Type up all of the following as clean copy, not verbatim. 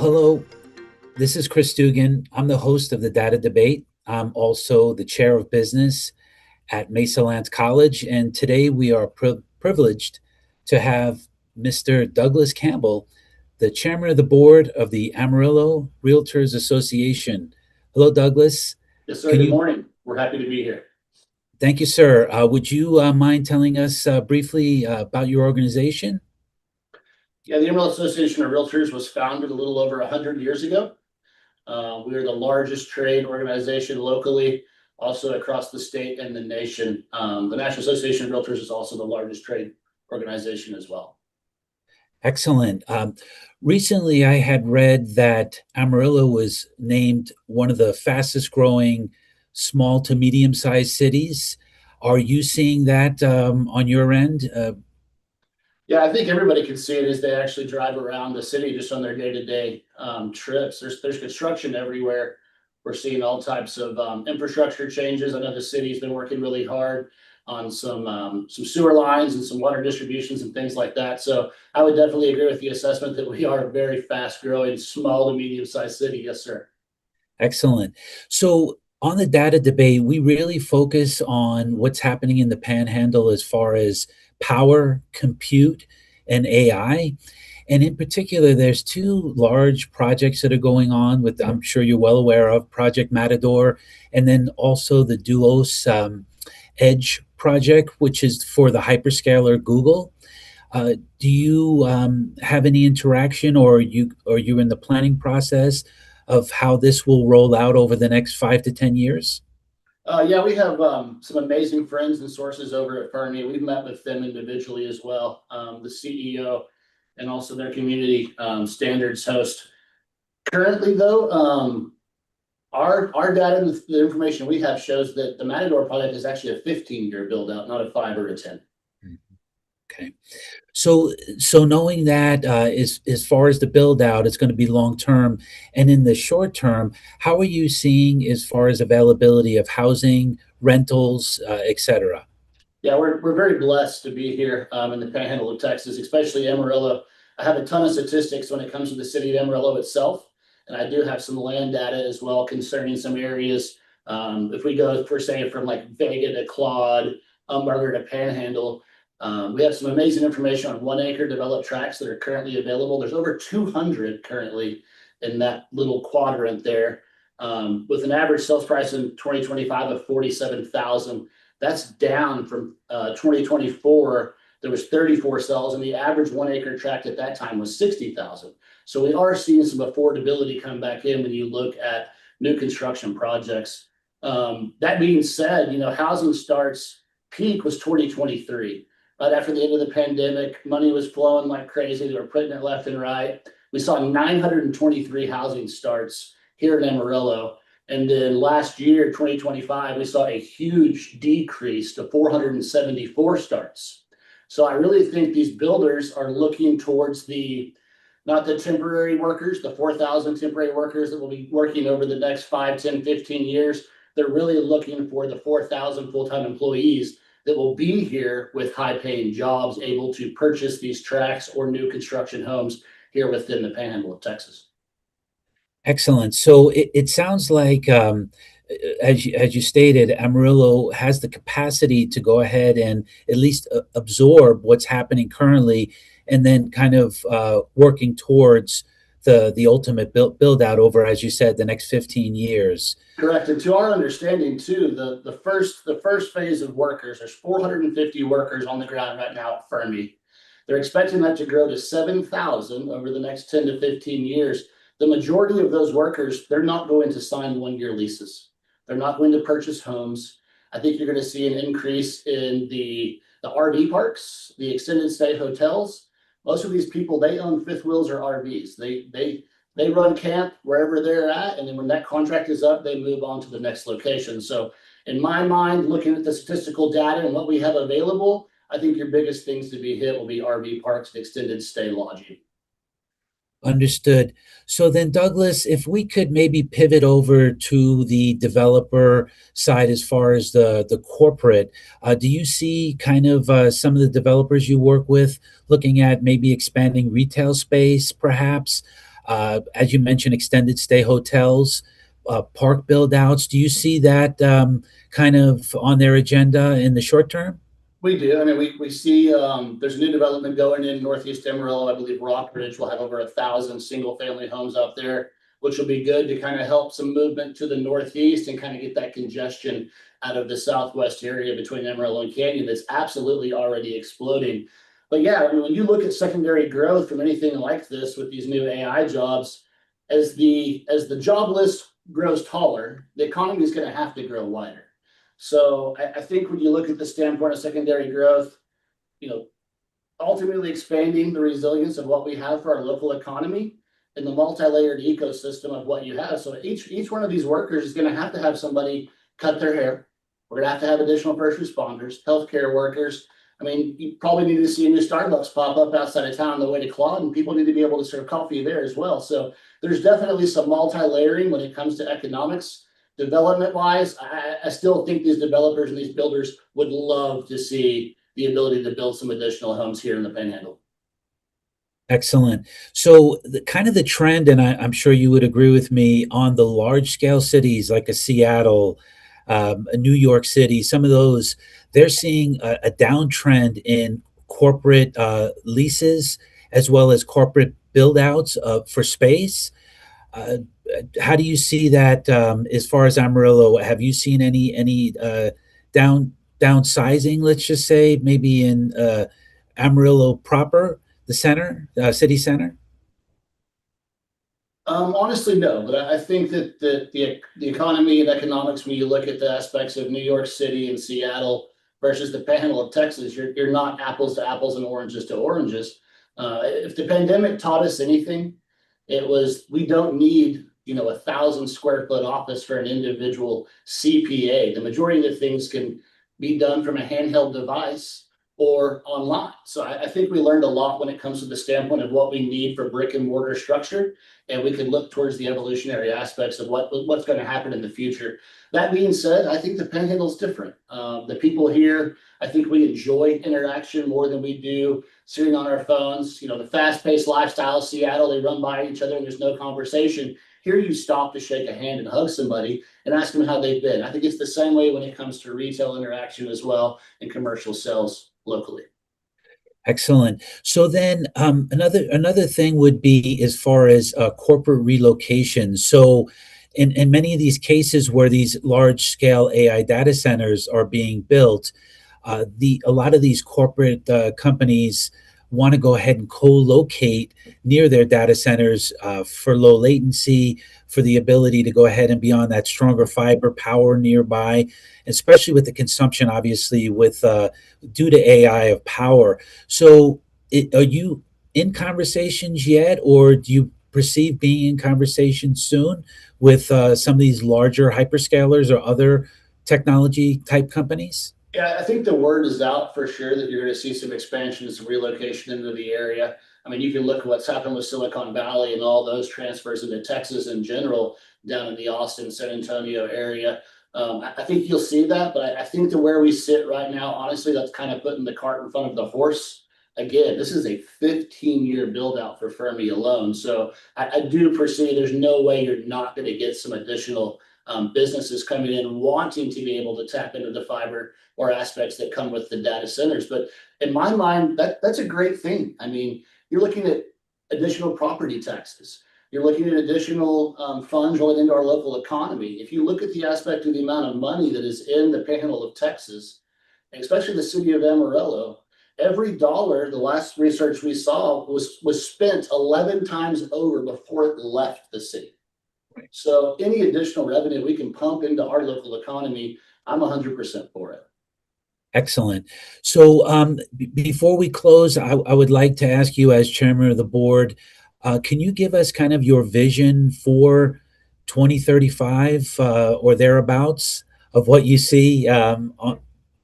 Hello. This is Chris Dugan. I'm the host of the Data Debate. I'm also the chair of business at Mesa Lands College, and today we are privileged to have Mr. Douglas Campbell, the chairman of the board of the Amarillo Realtors Association. Hello, Douglas. Yes, sir. Can Good you? morning. We're happy to be here. Thank you, sir. Would you mind telling us briefly about your organization? Yeah, the Amarillo Association of Realtors was founded a little over 100 years ago. We are the largest trade organization locally, also across the state and the nation. The National Association of Realtors is also the largest trade organization as well. Excellent. Recently, I had read that Amarillo was named one of the fastest growing small to medium sized cities. Are you seeing that on your end? Yeah, I think everybody can see it as they actually drive around the city just on their day-to-day trips. There's construction everywhere. We're seeing all types of infrastructure changes. I know the city's been working really hard on some sewer lines and some water distributions and things like that. So I would definitely agree with the assessment that we are a very fast-growing, small to medium-sized city. Yes, sir. Excellent. So, on the data debate, we really focus on what's happening in the panhandle as far as power, compute, and AI. And in particular, there's two large projects that are going on with, I'm sure you're well aware of, Project Matador, and then also the Duos Edge project, which is for the hyperscaler Google. Do you have any interaction, or are you in the planning process of how this will roll out over the next 5 to 10 years? Yeah, we have some amazing friends and sources over at Fermi. We've met with them individually as well, the CEO and also their community standards host. Currently, though, our data and the information we have shows that the Matador project is actually a 15-year build out, not a 5 or a 10. Okay. So knowing that, as far as the build out, it's going to be long term, and in the short term, how are you seeing as far as availability of housing, rentals, et cetera? Yeah, we're very blessed to be here in the Panhandle of Texas, especially Amarillo. I have a ton of statistics when it comes to the city of Amarillo itself, and I do have some land data as well concerning some areas. If we go per se from like Vega to Claude, Umberger to Panhandle, we have some amazing information on 1 acre developed tracts that are currently available. There's over 200 currently in that little quadrant there, with an average sales price in 2025 of 47,000. That's down from 2024. There was 34 sales, and the average 1 acre tract at that time was 60,000. So we are seeing some affordability come back in when you look at new construction projects. That being said, housing starts peak was 2023. Right after the end of the pandemic, money was flowing like crazy. They were putting it left and right. We saw 923 housing starts here in Amarillo. And then last year, 2025, we saw a huge decrease to 474 starts. So I really think these builders are looking towards not the temporary workers, the 4,000 temporary workers that will be working over the next 5, 10, 15 years. They're really looking for the 4,000 full-time employees that will be here with high-paying jobs, able to purchase these tracts or new construction homes here within the Panhandle of Texas. Excellent. So it sounds like, as you stated, Amarillo has the capacity to go ahead and at least absorb what's happening currently, and then kind of working towards the ultimate build out over, as you said, the next 15 years. Correct. And to our understanding too, the first phase of workers, there's 450 workers on the ground right now at Fermi. They're expecting that to grow to 7,000 over the next 10 to 15 years. The majority of those workers, they're not going to sign 1 year leases. They're not going to purchase homes. I think you're going to see an increase in the RV parks, the extended stay hotels. Most of these people, they own fifth wheels or RVs. They run camp wherever they're at, and then when that contract is up, they move on to the next location. So in my mind, looking at the statistical data and what we have available, I think your biggest things to be hit will be RV parks and extended stay lodging. Understood. So then, Douglas, if we could maybe pivot over to the developer side as far as the corporate, do you see kind of some of the developers you work with looking at maybe expanding retail space, perhaps? as you mentioned, extended stay hotels, park build outs. Do you see that kind of on their agenda in the short term? We do. I mean, we see there's a new development going in Northeast Amarillo. I believe Rockridge will have over 1,000 single family homes out there, which will be good to kind of help some movement to the northeast and kind of get that congestion out of the southwest area between Amarillo and Canyon that's absolutely already exploding. But yeah, I mean, when you look at secondary growth from anything like this with these new AI jobs, as the job list grows taller, the economy is going to have to grow wider. So I think when you look at the standpoint of secondary growth, you know, ultimately expanding the resilience of what we have for our local economy and the multi-layered ecosystem of what you have. So each one of these workers is going to have somebody cut their hair. We're going to have additional first responders, healthcare workers. I mean, you probably need to see a new Starbucks pop up outside of town on the way to Claude, and people need to be able to serve coffee there as well. So there's definitely some multi-layering when it comes to economics. Development wise, I still think these developers and these builders would love to see the ability to build some additional homes here in the Panhandle. Excellent. So the kind of the trend, and I'm sure you would agree with me on the large scale cities like a Seattle, a New York City, some of those, they're seeing a downtrend in corporate leases as well as corporate build outs for space. Uh, how do you see that as far as Amarillo? Have you seen any down downsizing? Let's just say maybe in Amarillo proper, the center, city center. Honestly, no, but I think that the economy and economics, when you look at the aspects of New York City and Seattle versus the Panhandle of Texas, you're not apples to apples and oranges to oranges. If the pandemic taught us anything, it was we don't need 1,000 square foot office for an individual CPA. The majority of the things can be done from a handheld device or online. So I think we learned a lot when it comes to the standpoint of what we need for brick and mortar structure, and we can look towards the evolutionary aspects of what's going to happen in the future. That being said, I think the Panhandle's different. The people here, I think we enjoy interaction more than we do sitting on our phones. You know, the fast-paced lifestyle of Seattle, they run by each other and there's no conversation. Here you stop to shake a hand and hug somebody and ask them how they've been. I think it's the same way when it comes to retail interaction as well and commercial sales locally. Excellent. So then, another thing would be as far as corporate relocation. So, in many of these cases where these large scale AI data centers are being built, a lot of these corporate companies want to go ahead and co-locate near their data centers for low latency, for the ability to go ahead and be on that stronger fiber power nearby, especially with the consumption, obviously, with due to AI of power. So, are you in conversations yet, or do you perceive being in conversations soon with some of these larger hyperscalers or other technology type companies? Yeah, I think the word is out for sure that you're going to see some expansion and some relocation into the area. I mean, you can look at what's happened with Silicon Valley and all those transfers into Texas in general, down in the Austin, San Antonio area. I think you'll see that, but I think to where we sit right now, honestly, that's kind of putting the cart in front of the horse. Again, this is a 15-year build out for Fermi alone. So I do perceive there's no way you're not going to get some additional businesses coming in wanting to be able to tap into the fiber or aspects that come with the data centers. But in my mind, that's a great thing. I mean, you're looking at additional property taxes. You're looking at additional funds rolling into our local economy. If you look at the aspect of the amount of money that is in the Panhandle of Texas, and especially the city of Amarillo, every dollar, the last research we saw was spent 11 times over before it left the city. So any additional revenue we can pump into our local economy, I'm 100% for it. Excellent. So, before we close, I would like to ask you, as chairman of the board, can you give us kind of your vision for 2035 or thereabouts of what you see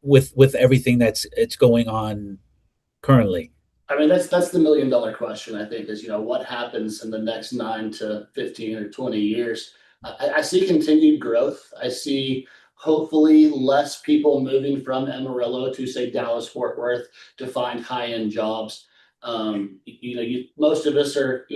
with everything that's it's going on currently? I mean, that's the $1 million question, I think, is, what happens in the next 9 to 15 or 20 years? I see continued growth. I see hopefully less people moving from Amarillo to, say, Dallas, Fort Worth to find high-end jobs. Most of us are,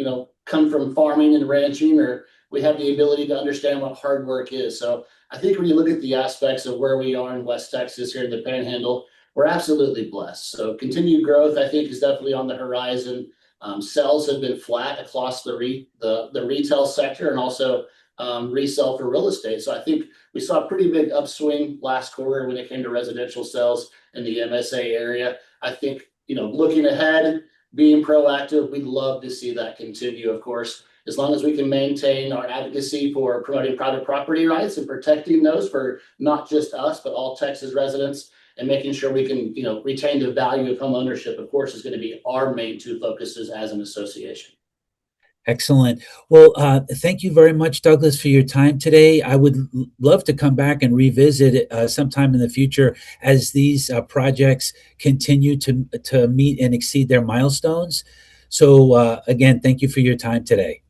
come from farming and ranching, or we have the ability to understand what hard work is. So I think when you look at the aspects of where we are in West Texas here in the Panhandle, we're absolutely blessed. So continued growth, I think, is definitely on the horizon. Sales have been flat across the retail sector and also resale for real estate. So I think we saw a pretty big upswing last quarter when it came to residential sales in the MSA area. I think, looking ahead, being proactive, we'd love to see that continue, of course, as long as we can maintain our advocacy for promoting private property rights and protecting those for not just us, but all Texas residents, and making sure we can, retain the value of home ownership, of course, is going to be our main two focuses as an association. Excellent. Well, thank you very much, Douglas, for your time today. I would love to come back and revisit it sometime in the future as these projects continue to meet and exceed their milestones. So again, thank you for your time today.